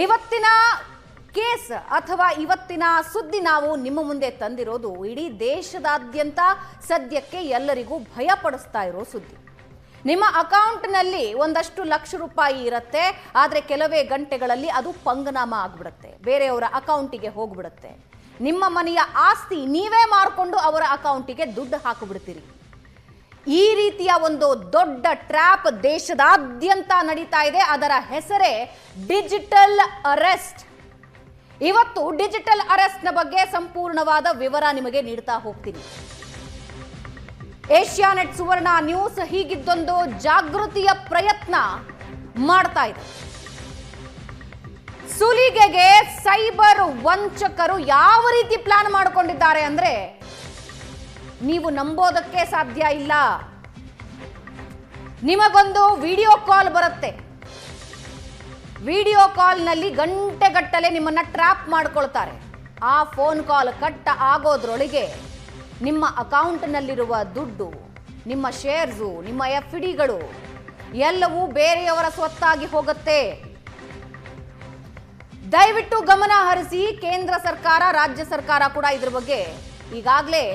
ಇವತ್ತಿನ ಕೇಸ್ ಅಥವಾ ಇವತ್ತಿನ ಸುದ್ದಿ ನಾವು ನಿಮ್ಮ ಮುಂದೆ ತಂದಿರೋದು ಇಡೀ ದೇಶದಾದ್ಯಂತ ಸದ್ಯಕ್ಕೆ ಎಲ್ಲರಿಗೂ ಭಯ ಪಡಿಸ್ತಾ ಇರೋ ಸುದ್ದಿ. ನಿಮ್ಮ ಅಕೌಂಟ್ನಲ್ಲಿ ಒಂದಷ್ಟು ಲಕ್ಷ ರೂಪಾಯಿ ಇರುತ್ತೆ, ಆದರೆ ಕೆಲವೇ ಗಂಟೆಗಳಲ್ಲಿ ಅದು ಪಂಗನಾಮ ಆಗ್ಬಿಡುತ್ತೆ, ಬೇರೆಯವರ ಅಕೌಂಟಿಗೆ ಹೋಗ್ಬಿಡುತ್ತೆ. ನಿಮ್ಮ ಮನೆಯ ಆಸ್ತಿ ನೀವೇ ಮಾರ್ಕೊಂಡು ಅವರ ಅಕೌಂಟಿಗೆ ದುಡ್ಡು ಹಾಕಿಬಿಡ್ತೀರಿ. ಈ ರೀತಿಯ ಒಂದು ದೊಡ್ಡ ಟ್ರ್ಯಾಪ್ ದೇಶದಾದ್ಯಂತ ನಡೀತಾ ಇದೆ. ಅದರ ಹೆಸರೇ ಡಿಜಿಟಲ್ ಅರೆಸ್ಟ್. ಇವತ್ತು ಡಿಜಿಟಲ್ ಅರೆಸ್ಟ್ ನ ಬಗ್ಗೆ ಸಂಪೂರ್ಣವಾದ ವಿವರ ನಿಮಗೆ ನೀಡ್ತಾ ಹೋಗ್ತೀನಿ. ಏಷ್ಯಾನೆಟ್ ಸುವರ್ಣ ನ್ಯೂಸ್ ಹೀಗಿದ್ದೊಂದು ಜಾಗೃತಿಯ ಪ್ರಯತ್ನ ಮಾಡ್ತಾ ಇದೆ. ಸುಲಿಗೆಗೆ ಸೈಬರ್ ವಂಚಕರು ಯಾವ ರೀತಿ ಪ್ಲಾನ್ ಮಾಡಿಕೊಂಡಿದ್ದಾರೆ ಅಂದ್ರೆ ನೀವು ನಂಬೋದಕ್ಕೆ ಸಾಧ್ಯ ಇಲ್ಲ. ನಿಮಗೊಂದು ವಿಡಿಯೋ ಕಾಲ್ ಬರುತ್ತೆ. ವಿಡಿಯೋ ಕಾಲ್ನಲ್ಲಿ ಗಂಟೆಗಟ್ಟಲೆ ನಿಮ್ಮನ್ನ ಟ್ರ್ಯಾಪ್ ಮಾಡ್ಕೊಳ್ತಾರೆ. ಆ ಫೋನ್ ಕಾಲ್ ಕಟ್ ಆಗೋದ್ರೊಳಗೆ ನಿಮ್ಮ ಅಕೌಂಟ್ನಲ್ಲಿರುವ ದುಡ್ಡು, ನಿಮ್ಮ ಶೇರ್ಸು, ನಿಮ್ಮ FDಗಳು ಎಲ್ಲವೂ ಬೇರೆಯವರ ಸ್ವತ್ತಾಗಿ ಹೋಗುತ್ತೆ. ದಯವಿಟ್ಟು ಗಮನ ಹರಿಸಿ. ಕೇಂದ್ರ ಸರ್ಕಾರ, ರಾಜ್ಯ ಸರ್ಕಾರ ಕೂಡ ಇದ್ರ ಬಗ್ಗೆ ಈಗಾಗಲೇ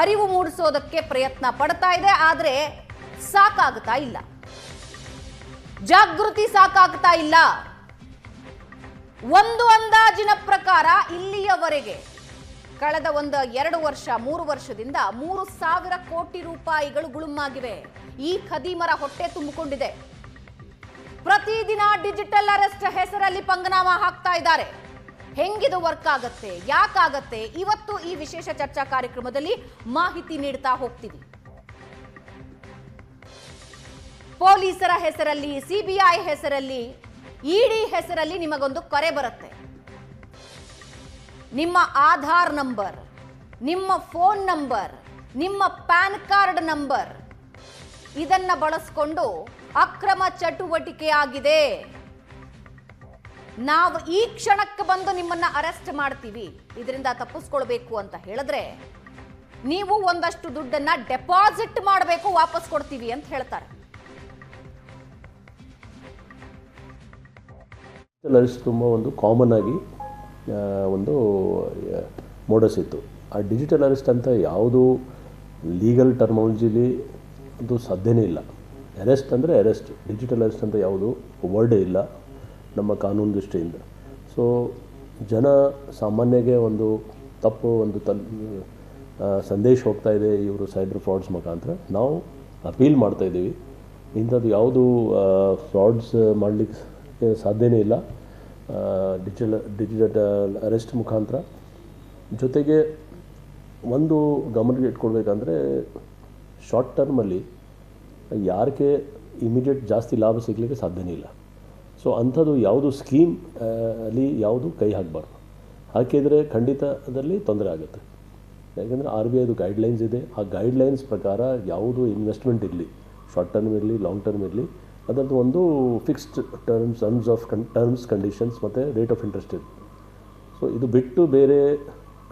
ಅರಿವು ಮೂಡಿಸೋದಕ್ಕೆ ಪ್ರಯತ್ನ ಪಡ್ತಾ ಇದೆ. ಆದರೆ ಸಾಕಾಗ್ತಾ ಇಲ್ಲ, ಜಾಗೃತಿ ಸಾಕಾಗ್ತಾ ಇಲ್ಲ. ಒಂದು ಅಂದಾಜಿನ ಪ್ರಕಾರ ಇಲ್ಲಿಯವರೆಗೆ ಕಳೆದ 2 ವರ್ಷ 3 ವರ್ಷದಿಂದ 3,000 ಕೋಟಿ ರೂಪಾಯಿಗಳು ಗುಳುಮಾಗಿವೆ. ಈ ಖದೀಮರ ಹೊಟ್ಟೆ ತುಂಬಿಕೊಂಡಿದೆ. ಪ್ರತಿದಿನ ಡಿಜಿಟಲ್ ಅರೆಸ್ಟ್ ಹೆಸರಲ್ಲಿ ಪಂಗನಾಮ ಹಾಕ್ತಾ ಇದ್ದಾರೆ. ಹೆಂಗಿದು ವರ್ಕ್ ಆಗತ್ತೆ, ಯಾಕಾಗತ್ತೆ, ಇವತ್ತು ಈ ವಿಶೇಷ ಚರ್ಚಾ ಕಾರ್ಯಕ್ರಮದಲ್ಲಿ ಮಾಹಿತಿ ನೀಡ್ತಾ ಹೋಗ್ತೀವಿ. ಪೊಲೀಸರ ಹೆಸರಲ್ಲಿ, CBI ಹೆಸರಲ್ಲಿ, ED ಹೆಸರಲ್ಲಿ ನಿಮಗೊಂದು ಕರೆ ಬರುತ್ತೆ. ನಿಮ್ಮ ಆಧಾರ್ ನಂಬರ್, ನಿಮ್ಮ ಫೋನ್ ನಂಬರ್, ನಿಮ್ಮ ಪ್ಯಾನ್ ಕಾರ್ಡ್ ನಂಬರ್ ಇದನ್ನ ಬಳಸಿಕೊಂಡು ಅಕ್ರಮ ಚಟುವಟಿಕೆ ಆಗಿದೆ, ನಾವು ಈ ಕ್ಷಣಕ್ಕೆ ಬಂದು ನಿಮ್ಮನ್ನ ಅರೆಸ್ಟ್ ಮಾಡ್ತೀವಿ, ಇದರಿಂದ ತಪ್ಪಿಸ್ಕೊಳ್ಬೇಕು ಅಂತ ಹೇಳಿದ್ರೆ ನೀವು ಒಂದಷ್ಟು ದುಡ್ಡನ್ನ ಡೆಪಾಸಿಟ್ ಮಾಡಬೇಕು, ವಾಪಸ್ ಕೊಡ್ತೀವಿ ಅಂತ ಹೇಳ್ತಾರೆ. ಅರೆಸ್ಟ್ ತುಂಬ ಒಂದು ಕಾಮನ್ ಆಗಿ ಒಂದು ಮೋಡಸ್ ಇತ್ತು. ಆ ಡಿಜಿಟಲ್ ಅರೆಸ್ಟ್ ಅಂತ ಯಾವುದು ಲೀಗಲ್ ಟರ್ಮಾಲಜಿಲಿ ಅದು ಸಾಧ್ಯನೇ ಇಲ್ಲ. ಅರೆಸ್ಟ್ ಅಂದರೆ ಅರೆಸ್ಟ್, ಡಿಜಿಟಲ್ ಅರೆಸ್ಟ್ ಅಂತ ಯಾವುದು ವರ್ಡೇ ಇಲ್ಲ ನಮ್ಮ ಕಾನೂನು ದೃಷ್ಟಿಯಿಂದ. ಸೊ ಜನ ಸಾಮಾನ್ಯಗೆ ಒಂದು ತಪ್ಪು ಒಂದು ಸಂದೇಶ ಹೋಗ್ತಾ ಇದೆ ಇವರು ಸೈಬರ್ ಫ್ರಾಡ್ಸ್ ಮುಖಾಂತರ. ನಾವು ಅಪೀಲ್ ಮಾಡ್ತಾಯಿದ್ದೀವಿ, ಇಂಥದ್ದು ಯಾವುದು ಫ್ರಾಡ್ಸ್ ಮಾಡಲಿಕ್ಕೆ ಸಾಧ್ಯನೇ ಇಲ್ಲ ಡಿಜಿಟಲ್ ಅರೆಸ್ಟ್ ಮುಖಾಂತರ. ಜೊತೆಗೆ ಒಂದು ಗಮನಕ್ಕೆ ಇಟ್ಕೊಳ್ಬೇಕಂದ್ರೆ ಶಾರ್ಟ್ ಟರ್ಮಲ್ಲಿ ಯಾರಿಗೆ ಇಮಿಡಿಯೇಟ್ ಜಾಸ್ತಿ ಲಾಭ ಸಿಗಲಿಕ್ಕೆ ಸಾಧ್ಯನೇ ಇಲ್ಲ. ಸೊ ಅಂಥದ್ದು ಯಾವುದು ಸ್ಕೀಮ್ ಅಲ್ಲಿ ಯಾವುದು ಕೈ ಹಾಕಬಾರ್ದು. ಹಾಕಿದರೆ ಖಂಡಿತದಲ್ಲಿ ತೊಂದರೆ ಆಗುತ್ತೆ. ಯಾಕೆಂದರೆ RBIದು ಗೈಡ್ಲೈನ್ಸ್ ಇದೆ. ಆ ಗೈಡ್ಲೈನ್ಸ್ ಪ್ರಕಾರ ಯಾವುದು ಇನ್ವೆಸ್ಟ್ಮೆಂಟ್ ಇರಲಿ, ಶಾರ್ಟ್ ಟರ್ಮ್ ಇರಲಿ, ಲಾಂಗ್ ಟರ್ಮ್ ಇರಲಿ, ಅದರದ್ದು ಒಂದು ಫಿಕ್ಸ್ಡ್ ಟರ್ಮ್ಸ್ ಕಂಡೀಷನ್ಸ್ ಮತ್ತು ರೇಟ್ ಆಫ್ ಇಂಟ್ರೆಸ್ಟ್ ಇದೆ. ಸೊ ಇದು ಬಿಟ್ಟು ಬೇರೆ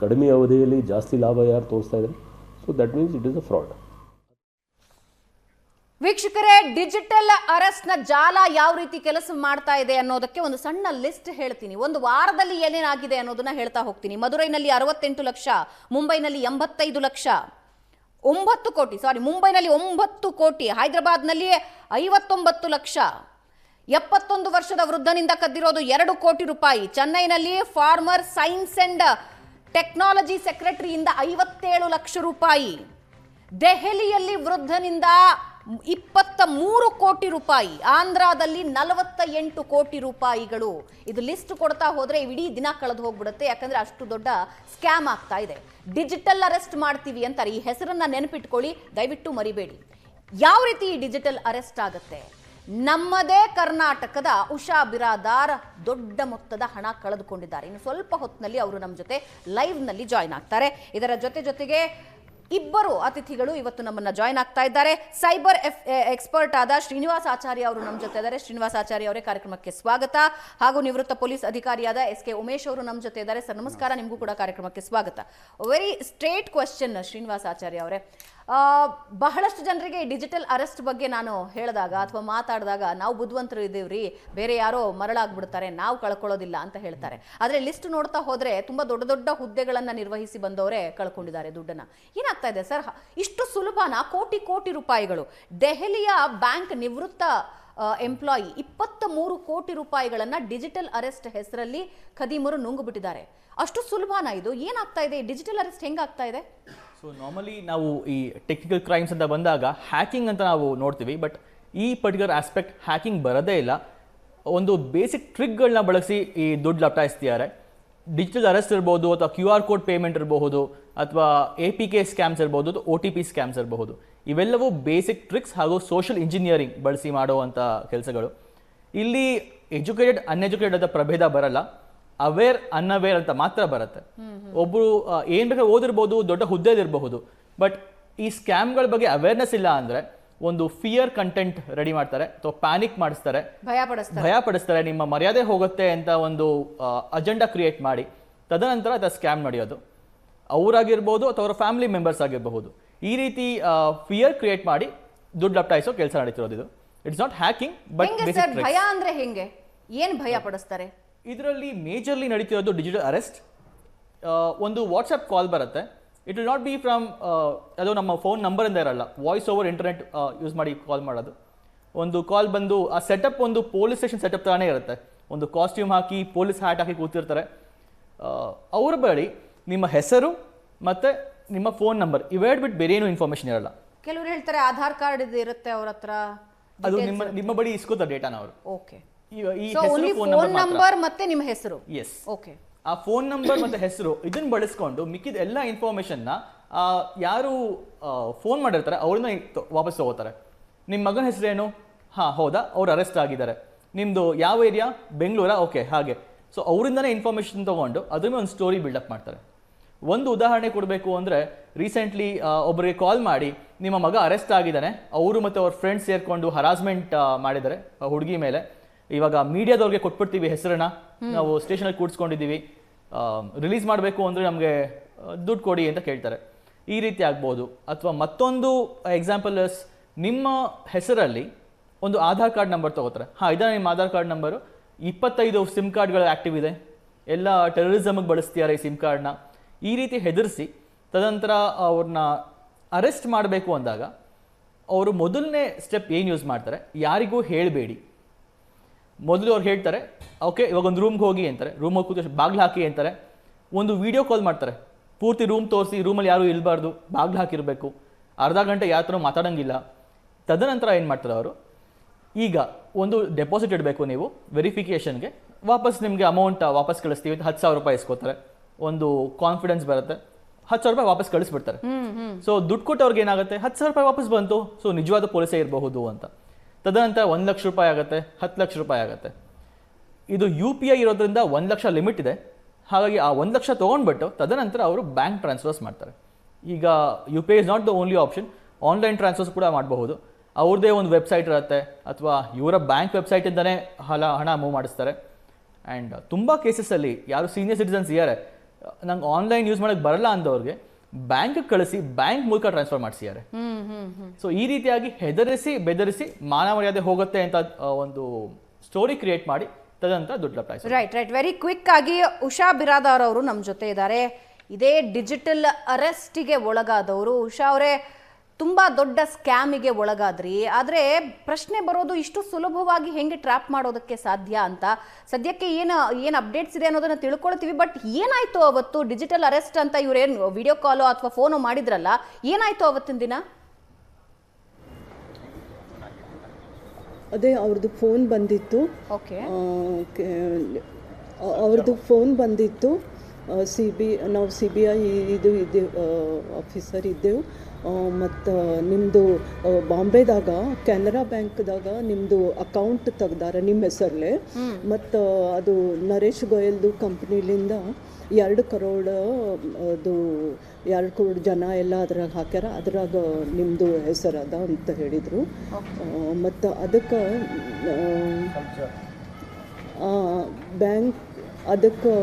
ಕಡಿಮೆ ಅವಧಿಯಲ್ಲಿ ಜಾಸ್ತಿ ಲಾಭ ಯಾರು ತೋರಿಸ್ತಾ ಇದ್ದಾರೆ, so that means it is a fraud. ವೀಕ್ಷಕರೇ, ಡಿಜಿಟಲ್ ಅರೆಸ್ಟ್ ನ ಜಾಲ ಯಾವ ರೀತಿ ಕೆಲಸ ಮಾಡ್ತಾ ಇದೆ ಅನ್ನೋದಕ್ಕೆ ಒಂದು ಸಣ್ಣ ಲಿಸ್ಟ್ ಹೇಳ್ತೀನಿ. ಒಂದು ವಾರದಲ್ಲಿ ಏನೇನಾಗಿದೆ ಅನ್ನೋದನ್ನ ಹೇಳ್ತಾ ಹೋಗ್ತೀನಿ. ಮದುರೈನಲ್ಲಿ 68 ಲಕ್ಷ, ಮುಂಬೈನಲ್ಲಿ 85 ಲಕ್ಷ, 9 ಕೋಟಿ, ಮುಂಬೈನಲ್ಲಿ 9 ಕೋಟಿ, ಹೈದರಾಬಾದ್ನಲ್ಲಿ 59 ಲಕ್ಷ, 71 ವರ್ಷದ ವೃದ್ಧನಿಂದ ಕದ್ದಿರೋದು 2 ಕೋಟಿ ರೂಪಾಯಿ, ಚೆನ್ನೈನಲ್ಲಿ ಫಾರ್ಮರ್ ಸೈನ್ಸ್ ಅಂಡ್ ಟೆಕ್ನಾಲಜಿ ಸೆಕ್ರೆಟರಿಯಿಂದ 57 ಲಕ್ಷ ರೂಪಾಯಿ, ದೆಹಲಿಯಲ್ಲಿ ವೃದ್ಧನಿಂದ 23 ಕೋಟಿ ರೂಪಾಯಿ, ಆಂಧ್ರದಲ್ಲಿ 48 ಕೋಟಿ ರೂಪಾಯಿಗಳು. ಇದು ಲಿಸ್ಟ್ ಕೊಡ್ತಾ ಹೋದ್ರೆ ಇಡೀ ದಿನ ಕಳೆದು ಹೋಗ್ಬಿಡುತ್ತೆ. ಯಾಕಂದ್ರೆ ಅಷ್ಟು ದೊಡ್ಡ ಸ್ಕ್ಯಾಮ್ ಆಗ್ತಾ ಇದೆ. ಡಿಜಿಟಲ್ ಅರೆಸ್ಟ್ ಮಾಡ್ತೀವಿ ಅಂತಾರೆ. ಈ ಹೆಸರನ್ನ ನೆನಪಿಟ್ಕೊಳ್ಳಿ, ದಯವಿಟ್ಟು ಮರಿಬೇಡಿ. ಯಾವ ರೀತಿ ಈ ಡಿಜಿಟಲ್ ಅರೆಸ್ಟ್ ಆಗುತ್ತೆ? ನಮ್ಮದೇ ಕರ್ನಾಟಕದ ಉಷಾ ಬಿರಾದಾರ್ ದೊಡ್ಡ ಮೊತ್ತದ ಹಣ ಕಳೆದುಕೊಂಡಿದ್ದಾರೆ. ಇನ್ನು ಸ್ವಲ್ಪ ಹೊತ್ತಿನಲ್ಲಿ ಅವರು ನಮ್ಮ ಜೊತೆ ಲೈವ್ ನಲ್ಲಿ ಜಾಯ್ನ್ ಆಗ್ತಾರೆ. ಇದರ ಜೊತೆಗೆ ಇಬ್ಬರು ಅತಿಥಿಗಳು ಇವತ್ತು ನಮ್ಮನ್ನ ಜಾಯ್ನ್ ಆಗ್ತಾ ಇದ್ದಾರೆ. ಸೈಬರ್ ಎಕ್ಸ್ಪರ್ಟ್ ಆದ ಶ್ರೀನಿವಾಸ್ ಆಚಾರ್ಯ ಅವರು ನಮ್ಮ ಜೊತೆ ಇದ್ದಾರೆ. ಶ್ರೀನಿವಾಸ್ ಆಚಾರ್ಯ ಅವರೇ, ಕಾರ್ಯಕ್ರಮಕ್ಕೆ ಸ್ವಾಗತ. ಹಾಗೂ ನಿವೃತ್ತ ಪೊಲೀಸ್ ಅಧಿಕಾರಿಯಾದ SK ಉಮೇಶ್ ಅವರು ನಮ್ಮ ಜೊತೆ ಇದ್ದಾರೆ. ಸರ್ ನಮಸ್ಕಾರ, ನಿಮಗೂ ಕೂಡ ಕಾರ್ಯಕ್ರಮಕ್ಕೆ ಸ್ವಾಗತ. ವೆರಿ ಸ್ಟ್ರೇಟ್ ಕ್ವೆಶ್ಚನ್ ಶ್ರೀನಿವಾಸ್ ಆಚಾರ್ಯ ಅವರೇ, ಬಹಳಷ್ಟು ಜನರಿಗೆ ಡಿಜಿಟಲ್ ಅರೆಸ್ಟ್ ಬಗ್ಗೆ ನಾನು ಹೇಳಿದಾಗ ಅಥವಾ ಮಾತಾಡಿದಾಗ ನಾವು ಬುದ್ಧಿವಂತರು ಇದ್ದೀವ್ರಿ, ಬೇರೆ ಯಾರೋ ಮರಳಾಗ್ಬಿಡ್ತಾರೆ, ನಾವು ಕಳ್ಕೊಳ್ಳೋದಿಲ್ಲ ಅಂತ ಹೇಳ್ತಾರೆ. ಆದರೆ ಲಿಸ್ಟ್ ನೋಡ್ತಾ ಹೋದ್ರೆ ತುಂಬಾ ದೊಡ್ಡ ದೊಡ್ಡ ಹುದ್ದೆಗಳನ್ನ ನಿರ್ವಹಿಸಿ ಬಂದವರೇ ಕಳ್ಕೊಂಡಿದ್ದಾರೆ ದುಡ್ಡನ್ನ. ಏನಾಗ್ತಾ ಇದೆ ಸರ್? ಇಷ್ಟು ಸುಲಭನಾ? ಕೋಟಿ ಕೋಟಿ ರೂಪಾಯಿಗಳು. ದೆಹಲಿಯ ಬ್ಯಾಂಕ್ ನಿವೃತ್ತ ಎಂಪ್ಲಾಯಿ 23 ಕೋಟಿ ರೂಪಾಯಿಗಳನ್ನ ಡಿಜಿಟಲ್ ಅರೆಸ್ಟ್ ಹೆಸರಲ್ಲಿ ಖದೀಮರು ನುಂಗುಬಿಟ್ಟಿದ್ದಾರೆ. ಅಷ್ಟು ಸುಲಭನಾ ಇದು? ಏನಾಗ್ತಾ ಇದೆ? ಡಿಜಿಟಲ್ ಅರೆಸ್ಟ್ ಹೆಂಗಾಗ್ತಾ ಇದೆ? ಸೊ ನಾರ್ಮಲಿ ನಾವು ಈ ಟೆಕ್ನಿಕಲ್ ಕ್ರೈಮ್ಸ್ ಅಂತ ಬಂದಾಗ ಹ್ಯಾಕಿಂಗ್ ಅಂತ ನಾವು ನೋಡ್ತೀವಿ, ಬಟ್ ಈ ಪರ್ಟಿಕ್ಯುಲರ್ ಆಸ್ಪೆಕ್ಟ್ ಹ್ಯಾಕಿಂಗ್ ಬರೋದೇ ಇಲ್ಲ. ಒಂದು ಬೇಸಿಕ್ ಟ್ರಿಕ್ಗಳನ್ನ ಬಳಸಿ ಈ ದುಡ್ಡು ಲಪ್ಟಾಯಿಸ್ತಿದ್ದಾರೆ. ಡಿಜಿಟಲ್ ಅರೆಸ್ಟ್ ಇರ್ಬೋದು, ಅಥವಾ QR ಕೋಡ್ ಪೇಮೆಂಟ್ ಇರಬಹುದು, ಅಥವಾ APK ಸ್ಕ್ಯಾಮ್ಸ್ ಇರ್ಬೋದು, ಅಥವಾ OTP ಸ್ಕ್ಯಾಮ್ಸ್ ಇರಬಹುದು. ಇವೆಲ್ಲವೂ ಬೇಸಿಕ್ ಟ್ರಿಕ್ಸ್ ಹಾಗೂ ಸೋಷಿಯಲ್ ಇಂಜಿನಿಯರಿಂಗ್ ಬಳಸಿ ಮಾಡುವಂಥ ಕೆಲಸಗಳು. ಇಲ್ಲಿ ಎಜುಕೇಟೆಡ್ ಅನ್ಎಜುಕೇಟೆಡ್ ಅಂತ ಪ್ರಭೇದ ಬರಲ್ಲ, ಅವೇರ್ ಅನ್ಅವೇರ್ ಅಂತ ಮಾತ್ರ ಬರುತ್ತೆ. ಒಬ್ಬರು ಏನ್ ಬೇಕಾದ್ರೆ ಓದಿರ್ಬೋದು, ದೊಡ್ಡ ಹುದ್ದೆಲಿರಬಹುದು, ಬಟ್ ಈ ಸ್ಕ್ಯಾಮ್ಗಳ ಬಗ್ಗೆ ಅವೇರ್ನೆಸ್ ಇಲ್ಲ ಅಂದ್ರೆ ಒಂದು ಫಿಯರ್ ಕಂಟೆಂಟ್ ರೆಡಿ ಮಾಡ್ತಾರೆ ಅಥವಾ ಪ್ಯಾನಿಕ್ ಮಾಡಿಸ್ತಾರೆ, ಭಯ ಪಡಿಸ್ತಾರೆ, ನಿಮ್ಮ ಮರ್ಯಾದೆ ಹೋಗುತ್ತೆ ಅಂತ ಒಂದು ಅಜೆಂಡಾ ಕ್ರಿಯೇಟ್ ಮಾಡಿ ತದನಂತರ ಅದು ಸ್ಕ್ಯಾಮ್ ನಡೆಯೋದು. ಅವರಾಗಿರ್ಬೋದು ಅಥವಾ ಅವರ ಫ್ಯಾಮಿಲಿ ಮೆಂಬರ್ಸ್ ಆಗಿರಬಹುದು. ಈ ರೀತಿ ಫಿಯರ್ ಕ್ರಿಯೇಟ್ ಮಾಡಿ ದುಡ್ಡು ಲಪ್ಟಾಯಿಸೋ ಕೆಲಸ ನಡೀತಿರೋದು ಇದು. ಇಟ್ಸ್ ನಾಟ್ ಹ್ಯಾಕಿಂಗ್, ಬಟ್ ಭಯ ಅಂದ್ರೆ ಹೆಂಗೆ? ಏನ್ ಭಯ ಪಡಿಸ್ತಾರೆ? ಇದರಲ್ಲಿ ಮೇಜರ್ಲಿ ನಡೀತಿರೋದು ಡಿಜಿಟಲ್ ಅರೆಸ್ಟ್. ಒಂದು ವಾಟ್ಸಪ್ ಕಾಲ್ ಬರುತ್ತೆ. It will not be from ಅದು ನಮ್ಮ ಫೋನ್ ನಂಬರಿಂದ ಇರಲ್ಲ, ವಾಯ್ಸ್ ಓವರ್ ಇಂಟರ್ನೆಟ್ ಯೂಸ್ ಮಾಡಿ ಕಾಲ್ ಮಾಡೋದು. ಒಂದು ಕಾಲ್ ಬಂದು ಆ ಸೆಟಪ್ ಒಂದು ಪೊಲೀಸ್ ಸ್ಟೇಷನ್ ಸೆಟಪ್ ಥರನೇ ಇರುತ್ತೆ. ಒಂದು ಕಾಸ್ಟ್ಯೂಮ್ ಹಾಕಿ, ಪೊಲೀಸ್ ಹ್ಯಾಟ್ ಹಾಕಿ ಕೂತಿರ್ತಾರೆ. ಅವ್ರ ಬಳಿ ನಿಮ್ಮ ಹೆಸರು ಮತ್ತೆ ನಿಮ್ಮ ಫೋನ್ ನಂಬರ್ ಇವೆರಡು ಬಿಟ್ಟು ಬೇರೆ ಏನು ಇನ್ಫಾರ್ಮೇಶನ್ ಇರಲ್ಲ. ಕೆಲವರು ಹೇಳ್ತಾರೆ ಆಧಾರ್ ಕಾರ್ಡ್ ಇರುತ್ತೆ ಅವ್ರ ಹತ್ರ, ಅದು ನಿಮ್ಮ ಬಳಿ ಇಸ್ಕೋತಾರೆ ಡೇಟಾನ ಅವರು. ಓಕೆ, ಈ ಫೋನ್ ನಂಬರ್ ಮತ್ತೆ ನಿಮ್ಮ ಹೆಸರು. Yes, okay. ಆ ಫೋನ್ ನಂಬರ್ ಮತ್ತೆ ಹೆಸರು ಇದನ್ನ ಬಳಸ್ಕೊಂಡು ಮಿಕ್ಕಿದ ಎಲ್ಲ ಇನ್ಫಾರ್ಮೇಶನ್ನ ಯಾರು ಫೋನ್ ಮಾಡಿರ್ತಾರೆ ಅವ್ರನ್ನ ವಾಪಸ್ ತಗೋತಾರೆ. ನಿಮ್ಮ ಮಗನ ಹೆಸರೇನು? ಹೌದಾ, ಅವ್ರು ಅರೆಸ್ಟ್ ಆಗಿದ್ದಾರೆ. ನಿಮ್ದು ಯಾವ ಏರಿಯಾ? ಬೆಂಗಳೂರಾ? ಓಕೆ, ಹಾಗೆ. ಸೊ ಅವರಿಂದನೇ ಇನ್ಫಾರ್ಮೇಶನ್ ತಗೊಂಡು ಅದ್ರ ಮೇಲೆ ಒಂದು ಸ್ಟೋರಿ ಬಿಲ್ಡಪ್ ಮಾಡ್ತಾರೆ. ಒಂದು ಉದಾಹರಣೆ ಕೊಡಬೇಕು ಅಂದರೆ, ರೀಸೆಂಟ್ಲಿ ಒಬ್ಬರಿಗೆ ಕಾಲ್ ಮಾಡಿ ನಿಮ್ಮ ಮಗ ಅರೆಸ್ಟ್ ಆಗಿದ್ದಾನೆ, ಅವರು ಮತ್ತು ಅವ್ರ ಫ್ರೆಂಡ್ಸ್ ಸೇರ್ಕೊಂಡು ಹರಾಸ್ಮೆಂಟ್ ಮಾಡಿದ್ದಾರೆ ಹುಡುಗಿ ಮೇಲೆ, ಇವಾಗ ಮೀಡಿಯಾದವ್ರಿಗೆ ಕೊಟ್ಬಿಡ್ತೀವಿ ಹೆಸರನ್ನ, ನಾವು ಸ್ಟೇಷನಲ್ಲಿ ಕೂಡಿಸ್ಕೊಂಡಿದ್ದೀವಿ, ರಿಲೀಸ್ ಮಾಡಬೇಕು ಅಂದರೆ ನಮಗೆ ದುಡ್ಡು ಕೊಡಿ ಅಂತ ಕೇಳ್ತಾರೆ. ಈ ರೀತಿ ಆಗ್ಬೋದು. ಅಥವಾ ಮತ್ತೊಂದು ಎಕ್ಸಾಂಪಲ್, ನಿಮ್ಮ ಹೆಸರಲ್ಲಿ ಒಂದು ಆಧಾರ್ ಕಾರ್ಡ್ ನಂಬರ್ ತಗೋತಾರೆ. ಇದನ್ನ ನಿಮ್ಮ ಆಧಾರ್ ಕಾರ್ಡ್ ನಂಬರು, 25 ಸಿಮ್ ಕಾರ್ಡ್ಗಳು ಆ್ಯಕ್ಟಿವ್ ಇದೆ, ಎಲ್ಲ ಟೆರರಿಸಮ್ಗೆ ಬಳಸ್ತಿದ್ದಾರೆ ಈ ಸಿಮ್ ಕಾರ್ಡ್ನ. ಈ ರೀತಿ ಹೆದರಿಸಿ ತದನಂತರ ಅವ್ರನ್ನ ಅರೆಸ್ಟ್ ಮಾಡಬೇಕು ಅಂದಾಗ ಅವರು ಮೊದಲನೇ ಸ್ಟೆಪ್ ಏನು ಯೂಸ್ ಮಾಡ್ತಾರೆ, ಯಾರಿಗೂ ಹೇಳಬೇಡಿ. ಮೊದಲು ಅವ್ರು ಹೇಳ್ತಾರೆ, ಓಕೆ ಇವಾಗ ಒಂದು ರೂಮ್ಗೆ ಹೋಗಿ ಅಂತಾರೆ, ರೂಮ್ ಹೋಗಿ ಕೂತು ಬಾಗ್ಲು ಹಾಕಿ ಅಂತಾರೆ. ಒಂದು ವಿಡಿಯೋ ಕಾಲ್ ಮಾಡ್ತಾರೆ, ಪೂರ್ತಿ ರೂಮ್ ತೋರಿಸಿ, ರೂಮಲ್ಲಿ ಯಾರೂ ಇರಬಾರ್ದು, ಬಾಗ್ಲು ಹಾಕಿರಬೇಕು, ಅರ್ಧ ಗಂಟೆ ಯಾವ ಥರ ಮಾತಾಡೋಂಗಿಲ್ಲ. ತದನಂತರ ಏನು ಮಾಡ್ತಾರೆ ಅವರು, ಈಗ ಒಂದು ಡೆಪಾಸಿಟ್ ಇಡಬೇಕು ನೀವು ವೆರಿಫಿಕೇಷನ್ಗೆ, ವಾಪಸ್ ನಿಮಗೆ ಅಮೌಂಟ್ ವಾಪಸ್ ಕಳಿಸ್ತೀವಿ ಅಂತ 10,000 ರೂಪಾಯಿ ಇಸ್ಕೋತಾರೆ. ಒಂದು ಕಾನ್ಫಿಡೆನ್ಸ್ ಬರುತ್ತೆ, 10,000 ರೂಪಾಯಿ ವಾಪಸ್ ಕಳಿಸ್ಬಿಡ್ತಾರೆ. ಸೊ ದುಡ್ಡು ಕೊಟ್ಟವ್ರಿಗೆ ಏನಾಗುತ್ತೆ, 10,000 ರೂಪಾಯಿ ವಾಪಸ್ ಬಂತು, ಸೊ ನಿಜವಾದ ಪೊಲೀಸೇ ಇರಬಹುದು ಅಂತ. ತದನಂತರ 1 ಲಕ್ಷ ರೂಪಾಯಿ ಆಗುತ್ತೆ, 10 ಲಕ್ಷ ರೂಪಾಯಿ ಆಗುತ್ತೆ. ಇದು UPI ಇರೋದ್ರಿಂದ 1 ಲಕ್ಷ ಲಿಮಿಟ್ ಇದೆ. ಹಾಗಾಗಿ ಆ 1 ಲಕ್ಷ ತೊಗೊಂಡ್ಬಿಟ್ಟು ತದನಂತರ ಅವರು ಬ್ಯಾಂಕ್ ಟ್ರಾನ್ಸ್ಫರ್ಸ್ ಮಾಡ್ತಾರೆ. ಈಗ UPI is not the only option, online transfers ಕೂಡ ಮಾಡಬಹುದು. ಅವ್ರದ್ದೇ ಒಂದು ವೆಬ್ಸೈಟ್ ಇರುತ್ತೆ, ಅಥವಾ ಇವರ ಬ್ಯಾಂಕ್ ವೆಬ್ಸೈಟಿಂದನೇ ಹಣ ಮೂವ್ ಮಾಡಿಸ್ತಾರೆ. ಆ್ಯಂಡ್ ತುಂಬ ಕೇಸಸ್ಸಲ್ಲಿ ಯಾರು ಸೀನಿಯರ್ ಸಿಟಿಸನ್ಸ್ ಇದ್ದಾರೆ, ನಂಗೆ ಆನ್ಲೈನ್ ಯೂಸ್ ಮಾಡೋಕ್ಕೆ ಬರಲ್ಲ ಅಂದವ್ರಿಗೆ ಬ್ಯಾಂಕ್ ಕಳಿಸಿ ಬ್ಯಾಂಕ್ ಮೂಲಕ ಟ್ರಾನ್ಸ್ಫರ್ ಮಾಡಿಸಿದ್ದಾರೆ. ಸೊ ಈ ರೀತಿಯಾಗಿ ಹೆದರಿಸಿ ಬೆದರಿಸಿ ಮಾನ ಮರ್ಯಾದೆ ಹೋಗುತ್ತೆ ಅಂತ ಒಂದು ಸ್ಟೋರಿ ಕ್ರಿಯೇಟ್ ಮಾಡಿ ತದಂತ ದುಡ್ಡು ಲಪ್ಟಾಯಿಸಿ. ರೈಟ್. ವೆರಿ ಕ್ವಿಕ್ ಆಗಿ ಉಷಾ ಬಿರಾದಾರ್ ಅವರು ನಮ್ಮ ಜೊತೆ ಇದ್ದಾರೆ. ಇದೇ ಡಿಜಿಟಲ್ ಅರೆಸ್ಟಿಗೆ ಒಳಗಾದವರು. ಉಷಾ ಅವರೇ, ತುಂಬಾ ದೊಡ್ಡ ಸ್ಕ್ಯಾಮಿಗೆ ಒಳಗಾದ್ರಿ. ಆದರೆ ಪ್ರಶ್ನೆ ಬರೋದು, ಇಷ್ಟು ಸುಲಭವಾಗಿ ಹೆಂಗೆ ಟ್ರ್ಯಾಪ್ ಮಾಡೋದಕ್ಕೆ ಸಾಧ್ಯ ಅಂತ. ಸದ್ಯಕ್ಕೆ ಏನು ಅಪ್ಡೇಟ್ಸ್ ಇದೆ ಅನ್ನೋದನ್ನ ತಿಳ್ಕೊಳ್ತೀವಿ. ಬಟ್ ಏನಾಯ್ತು ಅವತ್ತು? ಡಿಜಿಟಲ್ ಅರೆಸ್ಟ್ ಅಂತ ಇವ್ರೇನು ವಿಡಿಯೋ ಕಾಲು ಅಥವಾ ಫೋನು ಮಾಡಿದ್ರಲ್ಲ, ಏನಾಯ್ತು ಅವತ್ತಿನ ದಿನ? ಅದೇ ಅವ್ರದ್ದು ಫೋನ್ ಬಂದಿತ್ತು. ಓಕೆ, ಅವ್ರದ್ದು ಫೋನ್ ಬಂದಿತ್ತು. ನಾವು CBI ಇದು ಆಫೀಸರ್ ಇದ್ದೆವು. ಮತ್ತು ನಿಮ್ಮದು ಬಾಂಬೆದಾಗ ಕೆನರಾ ಬ್ಯಾಂಕ್ದಾಗ ನಿಮ್ಮದು ಅಕೌಂಟ್ ತೆಗ್ದಾರ ನಿಮ್ಮ ಹೆಸರಲ್ಲೇ. ಮತ್ತು ಅದು ನರೇಶ್ ಗೋಯಲ್ದು ಕಂಪ್ನಿಲಿಂದ 2 ಕರೋಡ್ ಅದು 2 ಕರೋಡ್ ಜನ ಎಲ್ಲ ಅದ್ರಾಗ ಹಾಕ್ಯಾರ, ಅದ್ರಾಗ ನಿಮ್ಮದು ಹೆಸರದ ಅಂತ ಹೇಳಿದರು. ಮತ್ತು ಅದಕ್ಕೆ ಬ್ಯಾಂಕ್ ಅದಕ್ಕೆ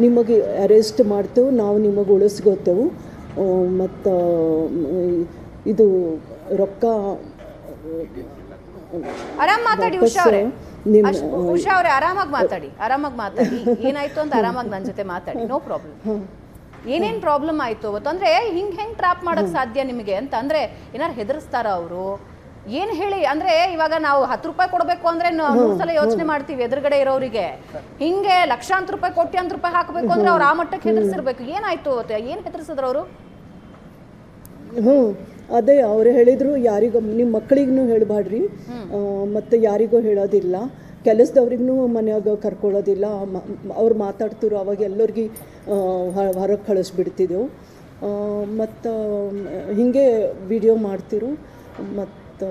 ನಿಮಗೆ ಅರೆಸ್ಟ್ ಮಾಡ್ತೇವೆ, ನಾವು ನಿಮಗೆ ಉಳಿಸ್ಕೋತೇವೆ, ಮತ್ತು ಇದು ರೊಕ್ಕ ಆರಾಮ್ ಮಾತಾಡಿ ಉಷಾ ಅವರೇ, ಉಷಾ ಅವರೇ ಆರಾಮಾಗಿ ಮಾತಾಡಿ ಏನಾಯ್ತು ಅಂತ ಆರಾಮಾಗಿ ನನ್ನ ಜೊತೆ ಮಾತಾಡಿ, ನೋ ಪ್ರಾಬ್ಲಮ್. ಏನೇನ್ ಪ್ರಾಬ್ಲಮ್ ಆಯ್ತು ಅವತ್ತು, ಅಂದ್ರೆ ಹೆಂಗ್ ಟ್ರಾಪ್ ಮಾಡಕ್ ಸಾಧ್ಯ ನಿಮಗೆ ಅಂತ, ಅಂದ್ರೆ ಏನಾರು ಹೆದರ್ಸ್ತಾರ ಅವರು ಏನ್ ಹೇಳಿ? ಅಂದ್ರೆ ಇವಾಗ ನಾವು 10 ರೂಪಾಯಿ ಕೊಡ್ಬೇಕು ಅಂದ್ರೆ 100 ಸಲ ಯೋಚನೆ ಮಾಡ್ತೀವಿ ಎದುರುಗಡೆ ಇರೋರಿಗೆ, ಹಿಂಗೆ ಲಕ್ಷಾಂತರ ರೂಪಾಯಿ ಕೋಟ್ಯಾಂತರ ರೂಪಾಯಿ ಹಾಕಬೇಕು ಅಂದ್ರೆ ಅವ್ರು ಆ ಮಟ್ಟಕ್ಕೆ ಹೆದರ್ಸಿರ್ಬೇಕು. ಏನಾಯ್ತು ಅವತ್ತು, ಏನ್ ಹೆದರ್ಸಿದ್ರು ಅವರು? ಅದೇ ಅವ್ರು ಹೇಳಿದರು, ಯಾರಿಗೂ ನಿಮ್ಮ ಮಕ್ಕಳಿಗೂ ಹೇಳಬೇಡ್ರಿ, ಮತ್ತು ಯಾರಿಗೂ ಹೇಳೋದಿಲ್ಲ, ಕೆಲಸದವ್ರಿಗೂ ಮನ್ಯಾಗ ಕರ್ಕೊಳ್ಳೋದಿಲ್ಲ, ಅವ್ರು ಮಾತಾಡ್ತಿರು ಅವಾಗ ಎಲ್ಲರಿಗೂ ಹೊರಗೆ ಕಳಿಸ್ಬಿಡ್ತಿದ್ದೆವು, ಮತ್ತು ಹಿಂಗೆ ವಿಡಿಯೋ ಮಾಡ್ತಿರು. ಮತ್ತು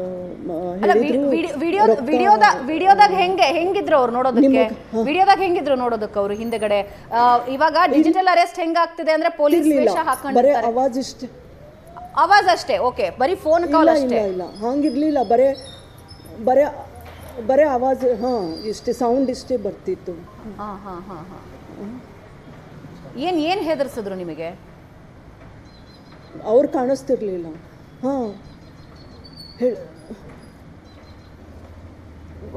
ವಿಡಿಯೋದಾಗ ಹೆಂಗಿದ್ರು ಅವ್ರು ನೋಡೋದಕ್ಕೆ? ವಿಡಿಯೋದಾಗ ಹೆಂಗಿದ್ರು ನೋಡೋದಕ್ಕೆ ಅವರು ಹಿಂದೆಗಡೆ? ಇವಾಗ ಡಿಜಿಟಲ್ ಅರೆಸ್ಟ್ ಹೆಂಗಾಗ್ತಿದೆ ಅಂದ್ರೆ ಪೊಲೀಸ್ ವೇಷ ಹಾಕೊಂಡು ಆವಾಜ್ ಅಷ್ಟೇ, ಓಕೆ, ಬರೀ ಫೋನ್ ಕಾಲ್ ಅಷ್ಟೇ? ಇಲ್ಲ ಹಂಗಿರ್ಲಿಲ್ಲ, ಬರೇ ಆವಾಜ್, ಇಷ್ಟೇ ಸೌಂಡ್ ಇಷ್ಟೇ ಬರ್ತಿತ್ತು. ಏನ್ ಹೆದರ್ಸಿದ್ರು ನಿಮಗೆ? ಅವ್ರು ಕಾಣಿಸ್ತಿರ್ಲಿಲ್ಲ.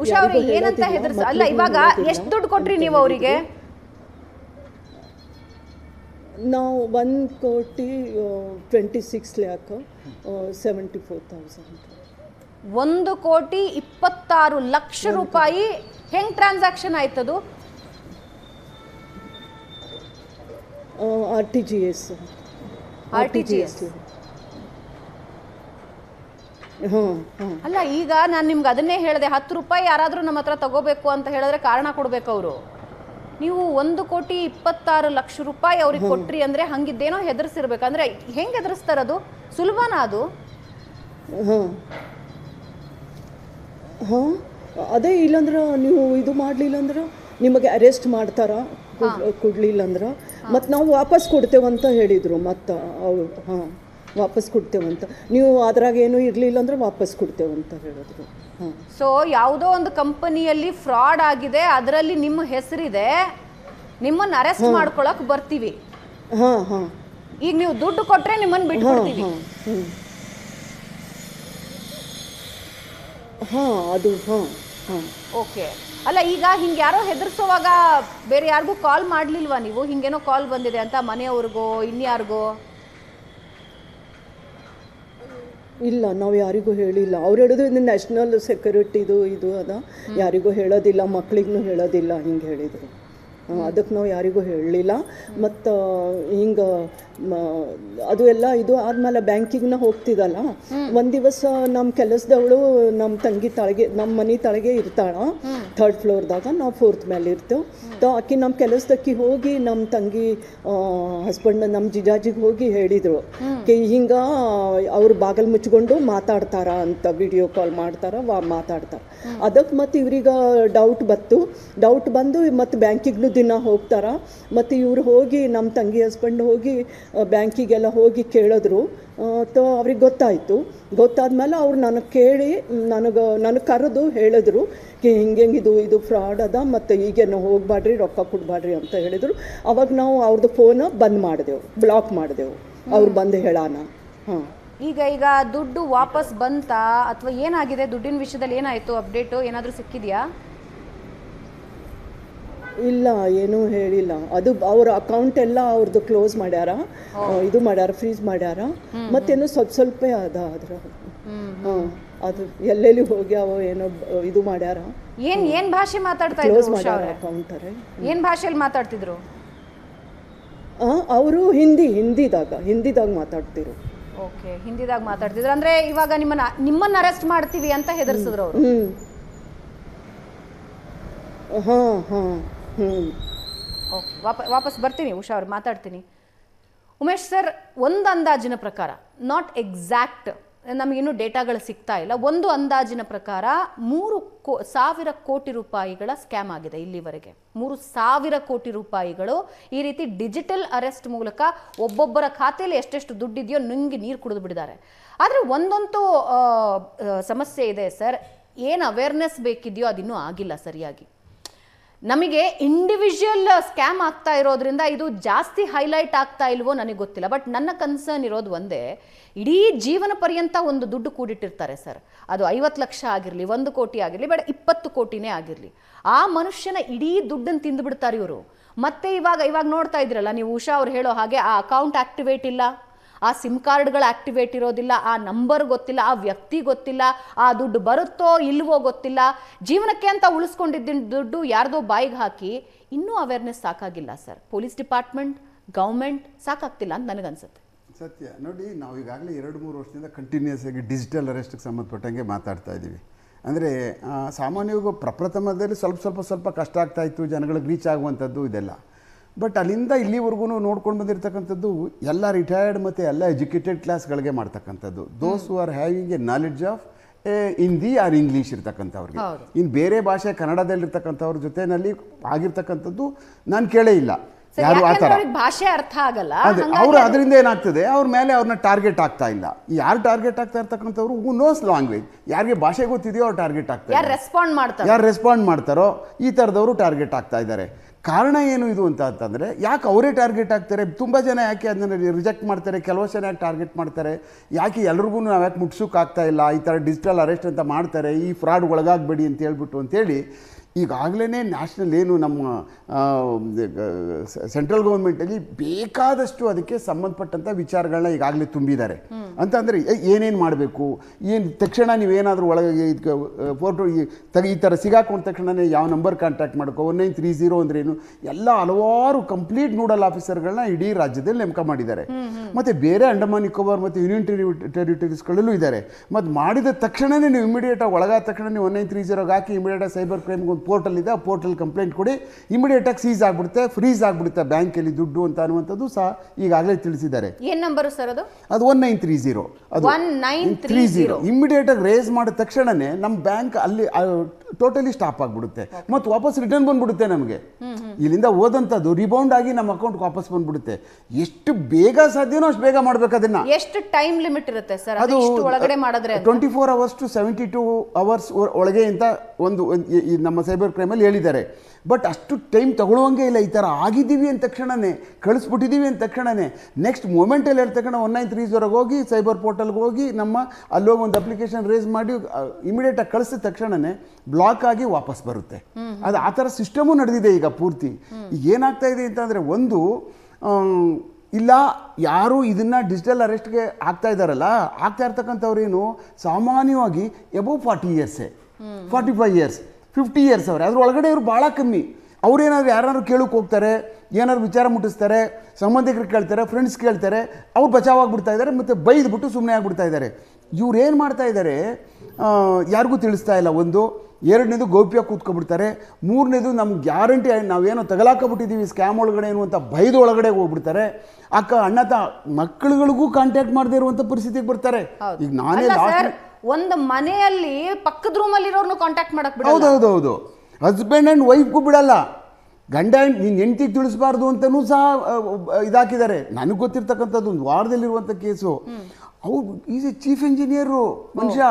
ಉಷಾ ಅವ್ರಿ ಏನಂತ ಹೆದರ್ಸ? ಅಲ್ಲ, ಇವಾಗ ಎಷ್ಟು ದುಡ್ಡು ಕೊಟ್ರಿ ನೀವು ಅವರಿಗೆ? ನಾವು 1,26,74,000. 1,26,00,000 ರೂಪಾಯಿ ಹೆಂಗ್ ಟ್ರಾನ್ಸಾಕ್ಷನ್ ಆಯ್ತದು? RTGS. ಅಲ್ಲ, ಈಗ ನಾನು ನಿಮ್ಗೆ ಅದನ್ನೇ ಹೇಳಿದೆ, 10 ರೂಪಾಯಿ ಯಾರಾದ್ರೂ ನಮ್ಮ ಹತ್ರ ತಗೋಬೇಕು ಅಂತ ಹೇಳಿದ್ರೆ ಕಾರಣ ಕೊಡ್ಬೇಕು ಅವರು. ನೀವು 1,26,00,000 ರೂಪಾಯಿ ಅವ್ರಿಗೆ ಕೊಟ್ರಿ ಅಂದ್ರೆ ಹಂಗಿದ್ದೇನೋ ಹೆದರ್ಸಿರ್ಬೇಕು. ಅಂದ್ರೆ ಹೆಂಗ್ ಹೆದರ್ಸ್ತಾರದು? ಸುಲಭನಾ ಅದು? ಅದೇ, ಇಲ್ಲಂದ್ರೆ ನೀವು ಇದು ಮಾಡಲಿಲ್ಲ ಅಂದ್ರೆ ನಿಮಗೆ ಅರೆಸ್ಟ್ ಮಾಡ್ತಾರ, ಕೊಡಲಿಲ್ಲ ಅಂದ್ರೆ ಮತ್ತು ನಾವು ವಾಪಸ್ ಕೊಡ್ತೇವಂತ ಹೇಳಿದರು. ಮತ್ತು ಅವ್ರು ವಾಪಸ್ ಕೊಡ್ತೇವಂತ, ನೀವು ಅದ್ರಾಗ ಏನೂ ಇರಲಿಲ್ಲ ಅಂದ್ರೆ ವಾಪಸ್ ಕೊಡ್ತೇವಂತ ಹೇಳಿದ್ರು. ಸೊ ಯಾವುದೋ ಒಂದು ಕಂಪನಿಯಲ್ಲಿ ಫ್ರಾಡ್ ಆಗಿದೆ, ಅದರಲ್ಲಿ ನಿಮ್ಮ ಹೆಸರಿದೆ, ನಿಮ್ಮನ್ನ ಅರೆಸ್ಟ್ ಮಾಡ್ಕೊಳಕ್ ಬರ್ತೀವಿ, ಈಗ ನೀವು ದುಡ್ಡು ಕೊಟ್ರೆ ನಿಮ್ಮನ್ನ ಬಿಟ್ಬಿಡ್ತೀವಿ. ಅದು ಓಕೆ. ಅಲ್ಲ, ಈಗ ಹಿಂಗೆ ಯಾರೋ ಹೆದರ್ಸೋವಾಗ ಬೇರೆ ಯಾರಿಗೂ ಕಾಲ್ ಮಾಡ್ಲಿಲ್ವಾ ನೀವು? ಹಿಂಗೇನೋ ಕಾಲ್ ಬಂದಿದೆ ಅಂತ ಮನೆಯವ್ರಿಗೋ ಇನ್ಯಾರಿಗೋ? ಇಲ್ಲ, ನಾವು ಯಾರಿಗೂ ಹೇಳಿಲ್ಲ. ಅವ್ರು ಹೇಳೋದು ಇದು ನ್ಯಾಷನಲ್ ಸೆಕ್ಯೂರಿಟಿದು ಇದು ಅದ, ಯಾರಿಗೂ ಹೇಳೋದಿಲ್ಲ, ಮಕ್ಳಿಗೂ ಹೇಳೋದಿಲ್ಲ ಹಿಂಗೆ ಹೇಳಿದರು. ಅದಕ್ಕೆ ನಾವು ಯಾರಿಗೂ ಹೇಳಲಿಲ್ಲ. ಮತ್ತು ಹಿಂಗೆ ಅದು ಎಲ್ಲ ಇದು ಆದಮೇಲೆ ಬ್ಯಾಂಕಿಗೆ ಹೋಗ್ತಿದ್ದಲ್ಲ, ಒಂದು ದಿವಸ ನಮ್ಮ ಕೆಲಸದವಳು ನಮ್ಮ ತಂಗಿ ತಳಗೆ, ನಮ್ಮ ಮನೆ ತಳಗೆ ಇರ್ತಾಳ, 3rd ಫ್ಲೋರ್ದಾಗ, ನಾವು 4th ಮೇಲೆ ಇರ್ತೇವೆ. ಆಕೆ ನಮ್ಮ ಕೆಲಸದಕ್ಕೆ ಹೋಗಿ ನಮ್ಮ ತಂಗಿ ಹಸ್ಬೆಂಡ್ ನಮ್ಮ ಜಿಜಾಜಿಗೆ ಹೋಗಿ ಹೇಳಿದರು, ಹಿಂಗೆ ಅವ್ರು ಬಾಗಿಲು ಮುಚ್ಕೊಂಡು ಮಾತಾಡ್ತಾರ ಅಂತ, ವಿಡಿಯೋ ಕಾಲ್ ಮಾಡ್ತಾರ, ಮಾತಾಡ್ತಾರೆ. ಅದಕ್ಕೆ ಮತ್ತು ಇವ್ರಿಗೆ ಡೌಟ್ ಬಂದು ಮತ್ತು ಬ್ಯಾಂಕಿಗೂ ದಿನ ಹೋಗ್ತಾರ. ಮತ್ತು ಇವ್ರು ಹೋಗಿ ನಮ್ಮ ತಂಗಿ ಹಸ್ಬೆಂಡ್ ಹೋಗಿ ಬ್ಯಾಂಕಿಗೆಲ್ಲ ಹೋಗಿ ಕೇಳಿದ್ರು. ಅವ್ರಿಗೆ ಗೊತ್ತಾದ್ಮೇಲೆ ಅವ್ರು ನನಗೆ ಕೇಳಿ ನನಗೆ ಕರೆದು ಹೇಳಿದ್ರು, ಇದು ಫ್ರಾಡ್ ಅದ, ಮತ್ತು ಈಗೇನು ಹೋಗ್ಬಾಡ್ರಿ, ರೊಕ್ಕ ಕೊಡ್ಬಾಡ್ರಿ ಅಂತ ಹೇಳಿದರು. ಅವಾಗ ನಾವು ಅವ್ರದ್ದು ಫೋನ್ ಬಂದ್ ಮಾಡಿದೆವು, ಬ್ಲಾಕ್ ಮಾಡಿದೆವು, ಅವ್ರು ಬಂದು ಹೇಳಾನ. ಈಗ ದುಡ್ಡು ವಾಪಸ್ ಬಂತಾ ಅಥವಾ ಏನಾಗಿದೆ? ದುಡ್ಡಿನ ವಿಷಯದಲ್ಲಿ ಏನಾಯ್ತು? ಅಪ್ಡೇಟು ಏನಾದರೂ ಸಿಕ್ಕಿದೆಯಾ? ಇಲ್ಲ, ಏನೂ ಹೇಳಿಲ್ಲ. ಅದು ಅವ್ರ ಅಕೌಂಟ್ ಎಲ್ಲ ಅವ್ರದ್ದು ಕ್ಲೋಸ್ ಮಾಡ್ಯಾರ, ಇದು ಮಾಡ್ಯಾರ, ಫ್ರೀಸ್ ಮಾಡ್ಯಾರ. ಮತ್ತೇನೋ ಸ್ವಲ್ಪ ಅದ ಅದ್ರ ಅದು ಎಲ್ಲೆಲ್ಲಿ ಹೋಗ್ಯಾವ ಏನೋ ಇದು ಮಾಡ್ಯಾರ. ಏನ್ ಭಾಷೆ ಮಾತಾಡ್ತಾ ಇದ್ರು? ಕ್ಲೋಸ್ ಮಾಡ್ಯಾರ ಅಕೌಂಟರೇ. ಏನ್ ಭಾಷೆಯಲ್ಲಿ ಮಾತಾಡ್ತಿದ್ರು ಅವರು? ಹಿಂದಿದಾಗ ಮಾತಾಡ್ತಿರು. ಓಕೆ, ಹಿಂದಿದಾಗ ಮಾತಾಡ್ತಿದ್ರು. ಅಂದ್ರೆ ಇವಾಗ ನಿಮ್ಮನ್ನ ಅರೆಸ್ಟ್ ಮಾಡ್ತೀವಿ ಅಂತ ಹೆದರ್ಸಿದ್ರು ಅವರು? ಓಕೆ, ವಾಪಸ್ ಬರ್ತೀನಿ ಉಷಾ ಅವ್ರು, ಮಾತಾಡ್ತೀನಿ. ಉಮೇಶ್ ಸರ್, ಒಂದು ಅಂದಾಜಿನ ಪ್ರಕಾರ, ನಾಟ್ ಎಕ್ಸಾಕ್ಟ್, ನಮಗಿನ್ನೂ ಡೇಟಾಗಳು ಸಿಗ್ತಾ ಇಲ್ಲ, ಒಂದು ಅಂದಾಜಿನ ಪ್ರಕಾರ 3,000 ಕೋಟಿ ರೂಪಾಯಿಗಳ ಸ್ಕ್ಯಾಮ್ ಆಗಿದೆ ಇಲ್ಲಿವರೆಗೆ. 3,000 ಕೋಟಿ ರೂಪಾಯಿಗಳು ಈ ರೀತಿ ಡಿಜಿಟಲ್ ಅರೆಸ್ಟ್ ಮೂಲಕ ಒಬ್ಬೊಬ್ಬರ ಖಾತೆಯಲ್ಲಿ ಎಷ್ಟೆಷ್ಟು ದುಡ್ಡಿದೆಯೋ ನುಂಗಿ ನೀರು ಕುಡಿದು ಬಿಡಿದ್ದಾರೆ. ಆದರೆ ಒಂದಂತೂ ಸಮಸ್ಯೆ ಇದೆ ಸರ್, ಏನು ಅವೇರ್ನೆಸ್ ಬೇಕಿದೆಯೋ ಅದಿನ್ನೂ ಆಗಿಲ್ಲ ಸರಿಯಾಗಿ. ನಮಗೆ ಇಂಡಿವಿಜುವಲ್ ಸ್ಕ್ಯಾಮ್ ಆಗ್ತಾ ಇರೋದ್ರಿಂದ ಇದು ಜಾಸ್ತಿ ಹೈಲೈಟ್ ಆಗ್ತಾ ಇಲ್ವೋ ನನಗೆ ಗೊತ್ತಿಲ್ಲ. ಬಟ್ ನನ್ನ ಕನ್ಸರ್ನ್ ಇರೋದು ಒಂದೇ, ಇಡೀ ಜೀವನ ಪರ್ಯಂತ ಒಂದು ದುಡ್ಡು ಕೂಡಿಟ್ಟಿರ್ತಾರೆ ಸರ್. ಅದು 50 ಲಕ್ಷ ಆಗಿರಲಿ, 1 ಕೋಟಿ ಆಗಿರಲಿ, ಬೇಡ 20 ಕೋಟಿನೇ ಆಗಿರಲಿ. ಆ ಮನುಷ್ಯನ ಇಡೀ ದುಡ್ಡನ್ನು ತಿಂದುಬಿಡ್ತಾರೆ ಇವರು. ಮತ್ತೆ ಇವಾಗ ನೋಡ್ತಾ ಇದ್ರಲ್ಲ ನೀವು, ಉಷಾ ಅವ್ರು ಹೇಳೋ ಹಾಗೆ ಆ ಅಕೌಂಟ್ ಆಕ್ಟಿವೇಟ್ ಇಲ್ಲ, ಆ ಸಿಮ್ ಕಾರ್ಡ್ಗಳು ಆಕ್ಟಿವೇಟ್ ಇರೋದಿಲ್ಲ, ಆ ನಂಬರ್ ಗೊತ್ತಿಲ್ಲ, ಆ ವ್ಯಕ್ತಿ ಗೊತ್ತಿಲ್ಲ, ಆ ದುಡ್ಡು ಬರುತ್ತೋ ಇಲ್ವೋ ಗೊತ್ತಿಲ್ಲ. ಜೀವನಕ್ಕೆ ಅಂತ ಉಳಿಸ್ಕೊಂಡಿದ್ದ ದುಡ್ಡು ಯಾರ್ದೋ ಬಾಯಿಗೆ ಹಾಕಿ ಇನ್ನೂ ಅವೇರ್ನೆಸ್ ಸಾಕಾಗಿಲ್ಲ ಸರ್. ಪೊಲೀಸ್ ಡಿಪಾರ್ಟ್ಮೆಂಟ್, ಗೌರ್ಮೆಂಟ್ ಸಾಕಾಗ್ತಿಲ್ಲ ಅಂತ ನನಗನ್ಸುತ್ತೆ. ಸತ್ಯ ನೋಡಿ, ನಾವು ಈಗಾಗಲೇ 2-3 ವರ್ಷದಿಂದ ಕಂಟಿನ್ಯೂಸ್ ಆಗಿ ಡಿಜಿಟಲ್ ಅರೆಸ್ಟ್ಗೆ ಸಂಬಂಧಪಟ್ಟಂಗೆ ಮಾತಾಡ್ತಾ ಇದ್ದೀವಿ. ಅಂದರೆ ಸಾಮಾನ್ಯವಾಗಿ ಪ್ರಪ್ರಥಮದಲ್ಲಿ ಸ್ವಲ್ಪ ಕಷ್ಟ ಆಗ್ತಾಯಿತ್ತು ಜನಗಳಿಗೆ ರೀಚ್ ಆಗುವಂಥದ್ದು ಇದೆಲ್ಲ. ಬಟ್ ಅಲ್ಲಿಂದ ಇಲ್ಲಿವರೆಗೂ ನೋಡ್ಕೊಂಡು ಬಂದಿರತಕ್ಕಂಥದ್ದು ಎಲ್ಲ ರಿಟೈರ್ಡ್ ಮತ್ತು ಎಲ್ಲ ಎಜುಕೇಟೆಡ್ ಕ್ಲಾಸ್ಗಳಿಗೆ ಮಾಡ್ತಕ್ಕಂಥದ್ದು. Those who are having a knowledge of Hindi or English ಇರ್ತಕ್ಕಂಥವ್ರಿಗೆ. ಇನ್ನು ಬೇರೆ ಭಾಷೆ ಕನ್ನಡದಲ್ಲಿರ್ತಕ್ಕಂಥವ್ರ ಜೊತೆಯಲ್ಲಿ ಆಗಿರ್ತಕ್ಕಂಥದ್ದು ನಾನು ಕೇಳೇ ಇಲ್ಲ. ಯಾರು ಆ ಥರ ಭಾಷೆ ಅರ್ಥ ಆಗಲ್ಲ, ಅದೇ ಅವರು ಅದರಿಂದ ಏನಾಗ್ತದೆ, ಅವ್ರ ಮೇಲೆ ಅವ್ರನ್ನ ಟಾರ್ಗೆಟ್ ಆಗ್ತಾ ಇಲ್ಲ. ಯಾರು ಟಾರ್ಗೆಟ್ ಆಗ್ತಾ ಇರ್ತಕ್ಕಂಥವ್ರು ಹೂ ನೋಸ್ ಲ್ಯಾಂಗ್ವೇಜ್, ಯಾರಿಗೆ ಭಾಷೆ ಗೊತ್ತಿದೆಯೋ ಅವ್ರು ಟಾರ್ಗೆಟ್ ಆಗ್ತಾರೆ. ಯಾರು ರೆಸ್ಪಾಂಡ್ ಮಾಡ್ತಾರೋ ಈ ಥರದವರು ಟಾರ್ಗೆಟ್ ಆಗ್ತಾ ಇದ್ದಾರೆ. ಕಾರಣ ಏನು ಇದು ಅಂತಂದರೆ, ಯಾಕೆ ಅವರೇ ಟಾರ್ಗೆಟ್ ಆಗ್ತಾರೆ? ತುಂಬ ಜನ ಯಾಕೆ ಅದನ್ನು ರಿಜೆಕ್ಟ್ ಮಾಡ್ತಾರೆ, ಕೆಲವು ಜನ ಯಾಕೆ ಟಾರ್ಗೆಟ್ ಮಾಡ್ತಾರೆ, ಯಾಕೆ ಎಲ್ರಿಗೂ ನಾವು ಯಾಕೆ ಮುಟ್ಸೋಕ್ಕಾಗ್ತಾ ಇಲ್ಲ, ಈ ಥರ ಡಿಜಿಟಲ್ ಅರೆಸ್ಟ್ ಅಂತ ಮಾಡ್ತಾರೆ, ಈ ಫ್ರಾಡ್ ಒಳಗಾಗಬೇಡಿ ಅಂತ ಹೇಳ್ಬಿಟ್ಟು ಅಂತೇಳಿ ಈಗಾಗಲೇ ನ್ಯಾಷನಲ್ ಏನು ನಮ್ಮ ಸೆಂಟ್ರಲ್ ಗೌರ್ಮೆಂಟಲ್ಲಿ ಬೇಕಾದಷ್ಟು ಅದಕ್ಕೆ ಸಂಬಂಧಪಟ್ಟಂಥ ವಿಚಾರಗಳನ್ನ ಈಗಾಗಲೇ ತುಂಬಿದ್ದಾರೆ. ಅಂತಂದರೆ ಏನೇನು ಮಾಡಬೇಕು, ಏನು ತಕ್ಷಣ ನೀವೇನಾದರೂ ಒಳಗೆ ಫೋಟೋ ಈ ಥರ ಸಿಗಾಕೊಂಡ ತಕ್ಷಣವೇ ಯಾವ ನಂಬರ್ ಕಾಂಟ್ಯಾಕ್ಟ್ ಮಾಡ್ಕೋ, 1930 ಅಂದ್ರೇನು, ಎಲ್ಲ ಹಲವಾರು ಕಂಪ್ಲೀಟ್ ನೋಡಲ್ ಆಫೀಸರ್ಗಳನ್ನ ಇಡೀ ರಾಜ್ಯದಲ್ಲಿ ನೇಮಕ ಮಾಡಿದ್ದಾರೆ. ಮತ್ತು ಬೇರೆ ಅಂಡಮಾನ್ ನಿಕೋಬಾರ್ ಮತ್ತು ಯೂನಿಯನ್ ಟೆರಿಟರೀಸ್ಗಳಲ್ಲೂ ಇದ್ದಾರೆ. ಮತ್ತು ಮಾಡಿದ ತಕ್ಷಣವೇ ನೀವು ಇಮಿಡಿಯೇಟಾಗಿ ಒಳಗಾದ ತಕ್ಷಣ ನೀವು 1930 ಹಾಕಿ ಇಮಿಡಿಯೇಟಾಗಿ ಸೈಬರ್ ಕ್ರೈಮ್ಗೆ ಒಂದು ಪೋರ್ಟಲ್ ಇದೆ, ಆ ಪೋರ್ಟಲ್ ಕಂಪ್ಲೇಂಟ್ ಕೊಡಿ, ಇಮಿಡಿಯೇಟಾಗಿ ಸೀಸ್ ಆಗಿಬಿಡುತ್ತೆ, ಫ್ರೀಸ್ ಆಗಿಬಿಡುತ್ತೆ ಬ್ಯಾಂಕಲ್ಲಿ ದುಡ್ಡು ಅಂತ ಅನ್ನುವಂಥದ್ದು ಸಹ ಈಗಾಗಲೇ ತಿಳಿಸಿದ್ದಾರೆ. ಏನು ನಂಬರು ಸರ್ ಅದು? 1930. ಅದು 1930 ಇಮಿಡಿಯೇಟಾಗಿ ರೇಸ್ ಮಾಡಿದ ತಕ್ಷಣನೇ ನಮ್ಮ ಬ್ಯಾಂಕ್ ಅಲ್ಲಿ ಟೋಟಲಿ ಸ್ಟಾಪ್ ಆಗಿಬಿಡುತ್ತೆ ಮತ್ತು ವಾಪಸ್ ರಿಟರ್ನ್ ಬಂದ್ಬಿಡುತ್ತೆ. ನಮಗೆ ಇಲ್ಲಿಂದ ಹೋದಂಥದ್ದು ರಿಬೌಂಡ್ ಆಗಿ ನಮ್ಮ ಅಕೌಂಟ್ಗೆ ವಾಪಸ್ ಬಂದ್ಬಿಡುತ್ತೆ. ಎಷ್ಟು ಬೇಗ ಸಾಧ್ಯನೋ ಅಷ್ಟು ಬೇಗ ಮಾಡ್ಬೇಕು. ಅದನ್ನ ಎಷ್ಟು ಟೈಮ್ ಲಿಮಿಟ್ ಇರುತ್ತೆ ಸರ್? ಅದು ಒಳಗಡೆ ಮಾಡಿದ್ರೆ 24 hours to 72 hours ಒಳಗೆ ಅಂತ ಒಂದು ನಮ್ಮ ಸೈಬರ್ ಕ್ರೈಮಲ್ಲಿ ಹೇಳಿದ್ದಾರೆ. ಬಟ್ ಅಷ್ಟು ಟೈಮ್ ತಗೊಳ್ಳುವಂಗೆ ಇಲ್ಲ. ಈ ಥರ ಆಗಿದ್ದೀವಿ ಅಂದ ತಕ್ಷಣವೇ, ಕಳಿಸ್ಬಿಟ್ಟಿದ್ದೀವಿ ಅಂದ ತಕ್ಷಣವೇ ನೆಕ್ಸ್ಟ್ ಮೂಮೆಂಟಲ್ಲಿ ಹೇಳಿದ ತಕ್ಷಣ 1930 ಹೋಗಿ ಸೈಬರ್ ಪೋರ್ಟಲ್ಗೆ ಹೋಗಿ ನಮ್ಮ ಅಲ್ಲೋಗಿ ಒಂದು ಅಪ್ಲಿಕೇಶನ್ ರೇಸ್ ಮಾಡಿ ಇಮಿಡಿಯೇಟಾಗಿ ಕಳಿಸಿದ ತಕ್ಷಣವೇ ಬ್ಲಾಕ್ ಆಗಿ ವಾಪಸ್ ಬರುತ್ತೆ. ಅದು ಆ ಥರ ಸಿಸ್ಟಮು ನಡೆದಿದೆ ಈಗ ಪೂರ್ತಿ. ಈಗ ಏನಾಗ್ತಾ ಇದೆ ಅಂತಂದರೆ, ಒಂದು ಇಲ್ಲ ಯಾರು ಇದನ್ನು ಡಿಜಿಟಲ್ ಅರೆಸ್ಟ್ಗೆ ಆಗ್ತಾ ಇದ್ದಾರಲ್ಲ, ಆಗ್ತಾ ಇರ್ತಕ್ಕಂಥವ್ರೇನು ಸಾಮಾನ್ಯವಾಗಿ ಎಬೋ 40 years, 45 years, 50 years ಅವ್ರೆ. ಅದ್ರ ಒಳಗಡೆ ಇವರು ಭಾಳ ಕಮ್ಮಿ. ಅವ್ರೇನಾದ್ರು ಯಾರು ಕೇಳೋಕೆ ಹೋಗ್ತಾರೆ, ಏನಾದ್ರು ವಿಚಾರ ಮುಟ್ಟಿಸ್ತಾರೆ, ಸಂಬಂಧಿಕರು ಕೇಳ್ತಾರೆ, ಫ್ರೆಂಡ್ಸ್ ಕೇಳ್ತಾರೆ, ಅವ್ರು ಬಚಾವಾಗ್ಬಿಡ್ತಾ ಇದ್ದಾರೆ ಮತ್ತು ಬೈದ್ಬಿಟ್ಟು ಸುಮ್ಮನೆ ಆಗ್ಬಿಡ್ತಾ ಇದ್ದಾರೆ. ಇವ್ರು ಏನು ಮಾಡ್ತಾ ಇದ್ದಾರೆ, ಯಾರಿಗೂ ತಿಳಿಸ್ತಾ ಇಲ್ಲ. ಒಂದು, ಎರಡನೇದು ಗೌಪ್ಯ ಕೂತ್ಕೊಬಿಡ್ತಾರೆ. ಮೂರನೇದು ನಮ್ಗೆ ಗ್ಯಾರಂಟಿ ನಾವೇನೋ ತಗಲಾಕಬಿಟ್ಟಿದ್ದೀವಿ ಸ್ಕ್ಯಾಮ್ ಒಳಗಡೆ ಏನು ಅಂತ ಬೈದು ಒಳಗಡೆ ಹೋಗ್ಬಿಡ್ತಾರೆ. ಅಣ್ಣ ಮಕ್ಕಳುಗಳಿಗೂ ಕಾಂಟ್ಯಾಕ್ಟ್ ಮಾಡದೇ ಇರುವಂಥ ಪರಿಸ್ಥಿತಿಗೆ ಬರ್ತಾರೆ. ಈಗ ನಾನೇ ಒಂದು ಮನೆಯಲ್ಲಿ ಪಕ್ಕದ ರೂಮಲ್ಲಿ ಇರೋರ್ನು ಕಾಂಟ್ಯಾಕ್ಟ್ ಮಾಡಕ್ ಬಿಡಲ್ಲ. ಹೌದೌದು, ಹಸ್ಬೆಂಡ್ ಆ್ಯಂಡ್ ವೈಫ್ಗೂ ಬಿಡಲ್ಲ. ಗಂಡ ನೀನು ಹೆಂಡತಿಗೆ ತಿಳಿಸ್ಬಾರ್ದು ಅಂತಲೂ ಸಹ ಇದಾಕಿದ್ದಾರೆ. ನನಗೆ ಗೊತ್ತಿರ್ತಕ್ಕಂಥದ್ದು ಒಂದು ವಾರದಲ್ಲಿರುವಂಥ ಕೇಸು. ಅವ್ರು ಈಸ್ ಎ ಚೀಫ್ ಇಂಜಿನಿಯರು ಮನುಷ್ಯ.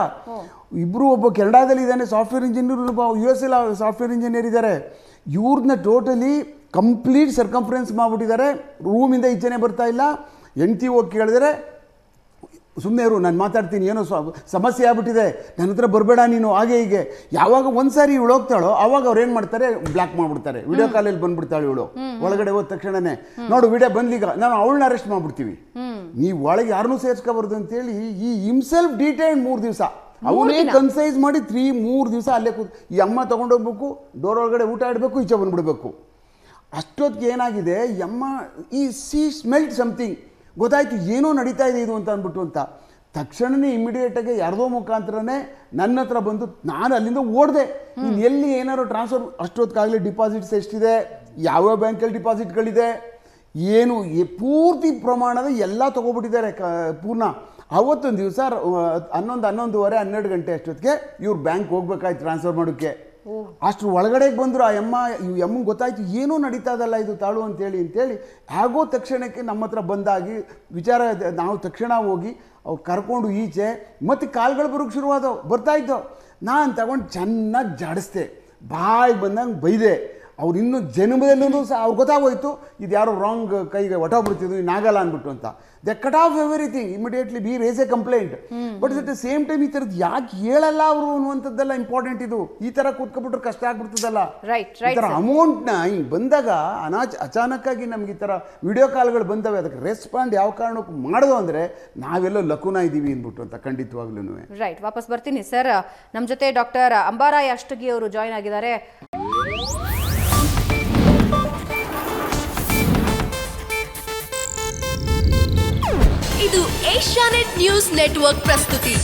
ಇಬ್ಬರು, ಒಬ್ಬ ಕೆನಡಾದಲ್ಲಿ ಇದ್ದಾನೆ ಸಾಫ್ಟ್ವೇರ್ ಇಂಜಿನಿಯರ್, ಒಬ್ಬ US ಸಾಫ್ಟ್ವೇರ್ ಇಂಜಿನಿಯರ್ ಇದ್ದಾರೆ. ಇವ್ರನ್ನ ಟೋಟಲಿ ಕಂಪ್ಲೀಟ್ ಸರ್ಕಂಫರೆನ್ಸ್ ಮಾಡಿಬಿಟ್ಟಿದ್ದಾರೆ. ರೂಮಿಂದ ಈಚೆನೆ ಬರ್ತಾ ಇಲ್ಲ. ಹೆಂಡತಿ ಹೋಗಿ ಕೇಳಿದರೆ, ಸುಮ್ಮನೆ ಇರು, ನಾನು ಮಾತಾಡ್ತೀನಿ, ಏನೋ ಸಮಸ್ಯೆ ಆಗ್ಬಿಟ್ಟಿದೆ, ನನ್ನ ಹತ್ರ ಬರಬೇಡ ನೀನು, ಹಾಗೆ ಹೀಗೆ. ಯಾವಾಗ ಒಂದು ಸಾರಿ ಇವಳು ಹೋಗ್ತಾಳೋ ಆವಾಗ ಅವ್ರು ಏನು ಮಾಡ್ತಾರೆ, ಬ್ಲಾಕ್ ಮಾಡಿಬಿಡ್ತಾರೆ. ವಿಡಿಯೋ ಕಾಲಲ್ಲಿ ಬಂದ್ಬಿಡ್ತಾಳೆ ಇವಳು. ಒಳಗಡೆ ಹೋದ ತಕ್ಷಣನೇ ನೋಡು ವಿಡಿಯೋ ಬಂದ್ಲೀಗ, ನಾವು ಅವಳನ್ನ ಅರೆಸ್ಟ್ ಮಾಡಿಬಿಡ್ತೀವಿ, ನೀವು ಒಳಗೆ ಯಾರನ್ನೂ ಸೇರಿಸ್ಕೋಬಾರ್ದು ಅಂತೇಳಿ ಈ ಹಿಮ್ಸೆಲ್ಫ್ ಡಿಟೈನ್ 3 ದಿವಸ ಅವನೇ ಕನ್ಸೈಸ್ ಮಾಡಿ 3 ದಿವಸ ಅಲ್ಲೇ ಈ ಅಮ್ಮ ತೊಗೊಂಡೋಗ್ಬೇಕು, ಡೋರ್ ಒಳಗಡೆ ಊಟ ಇಡಬೇಕು, ಈಚೆ ಬಂದ್ಬಿಡ್ಬೇಕು. ಅಷ್ಟೊತ್ತಿಗೆ ಏನಾಗಿದೆ, ಅಮ್ಮ ಸಿ ಸ್ಮೆಲ್ಟ್ ಸಮಥಿಂಗ್, ಗೊತ್ತಾಯ್ತು ಏನೋ ನಡೀತಾ ಇದೆ ಇದು ಅಂತ ಅಂದ್ಬಿಟ್ಟು ಅಂತ. ತಕ್ಷಣವೇ ಇಮಿಡಿಯೇಟಾಗಿ ಯಾರ್ದೋ ಮುಖಾಂತರನೇ ನನ್ನ ಹತ್ರ ಬಂದು, ನಾನು ಅಲ್ಲಿಂದ ಓಡಿದೆ. ಇನ್ನು ಎಲ್ಲಿ ಏನಾದ್ರು ಟ್ರಾನ್ಸ್ಫರ್, ಅಷ್ಟೊತ್ತಿಗಾಗಲೇ ಡಿಪಾಸಿಟ್ಸ್ ಎಷ್ಟಿದೆ, ಯಾವ್ಯಾವ ಬ್ಯಾಂಕಲ್ಲಿ ಡಿಪಾಸಿಟ್ಗಳಿದೆ, ಏನು ಪೂರ್ತಿ ಪ್ರಮಾಣದ ಎಲ್ಲ ತೊಗೊಬಿಟ್ಟಿದ್ದಾರೆ ಪೂರ್ಣ. ಅವತ್ತೊಂದು ದಿವಸ 11:30 12 ಗಂಟೆ ಅಷ್ಟೊತ್ತಿಗೆ ಇವ್ರು ಬ್ಯಾಂಕ್ ಹೋಗ್ಬೇಕಾಯ್ತು ಟ್ರಾನ್ಸ್ಫರ್ ಮಾಡೋಕ್ಕೆ. ಅಷ್ಟು ಒಳಗಡೆಗೆ ಬಂದರು. ಆ ಎಮ್ಮಗೆ ಗೊತ್ತಾಯ್ತು ಏನೋ ನಡೀತಾ ಇದಲ್ಲ ಇದು ತಾಳು ಅಂತೇಳಿ ಆಗೋ ತಕ್ಷಣಕ್ಕೆ ನಮ್ಮ ಹತ್ರ ಬಂದಾಗಿ ವಿಚಾರ, ನಾವು ತಕ್ಷಣ ಹೋಗಿ ಅವ್ರು ಕರ್ಕೊಂಡು ಈಚೆ, ಮತ್ತು ಕಾಲ್ಗಳು ಬರೋಕ್ಕೆ ಶುರುವಾದವು, ಬರ್ತಾಯಿದ್ದವು. ನಾನು ತಗೊಂಡು ಚೆನ್ನಾಗಿ ಜಾಡಿಸ್ದೆ, ಬಾಯಿಗೆ ಬಂದಂಗೆ ಬೈದೆ. ಅವ್ರು ಇನ್ನೂ ಜನ್ಮದಲ್ಲೂ ಸಹ ಅವ್ರು ಗೊತ್ತಾಗೋಯ್ತು ಇದು ಯಾರೋ ರಾಂಗ್ ಕೈಗೆ ಹೊಟ್ಟೋಗ್ಬಿಡ್ತಿದ್ರು ಇನ್ನಾಗಲ್ಲ ಅಂದ್ಬಿಟ್ಟು ಅಂತ. They cut off everything immediately be raise a complaint. But at the same time ಈ ಥರದ್ದು ಯಾಕೆ ಹೇಳಲ್ಲ ಅವರು ಅನ್ನುವಂಥದ್ದೆಲ್ಲ ಇಂಪಾರ್ಟೆಂಟ್. ಇದು ಈ ಥರ ಕೂತ್ಕೊಬಿಟ್ರೆ ಕಷ್ಟ ಆಗ್ಬಿಡ್ತದಲ್ಲ. ಈ ಥರ ಅಮೌಂಟ್ನ ಹಿಂಗೆ ಬಂದಾಗ ಅಚಾನಕ್ಕಾಗಿ ನಮ್ಗೆ ಈ ಥರ ವಿಡಿಯೋ ಕಾಲ್ಗಳು ಬಂದವೆ, ಅದಕ್ಕೆ ರೆಸ್ಪಾಂಡ್ ಯಾವ ಕಾರಣಕ್ಕೂ ಮಾಡೋದು ಅಂದರೆ ನಾವೆಲ್ಲೋ ಲಕುನ ಇದ್ದೀವಿ ಅಂದ್ಬಿಟ್ಟು ಅಂತ ಖಂಡಿತವಾಗ್ಲೂ. ರೈಟ್, ವಾಪಸ್ ಬರ್ತೀನಿ ಸರ್. ನಮ್ಮ ಜೊತೆ ಡಾಕ್ಟರ್ ಅಂಬಾರಾಯ್ ಅಷ್ಟಗಿ ಅವರು ಜಾಯ್ನ್ ಆಗಿದ್ದಾರೆ. ಇದು ಏಷ್ಯಾನೆಟ್ ನ್ಯೂಸ್ ನೆಟ್ವರ್ಕ್ ಪ್ರಸ್ತುತಿ.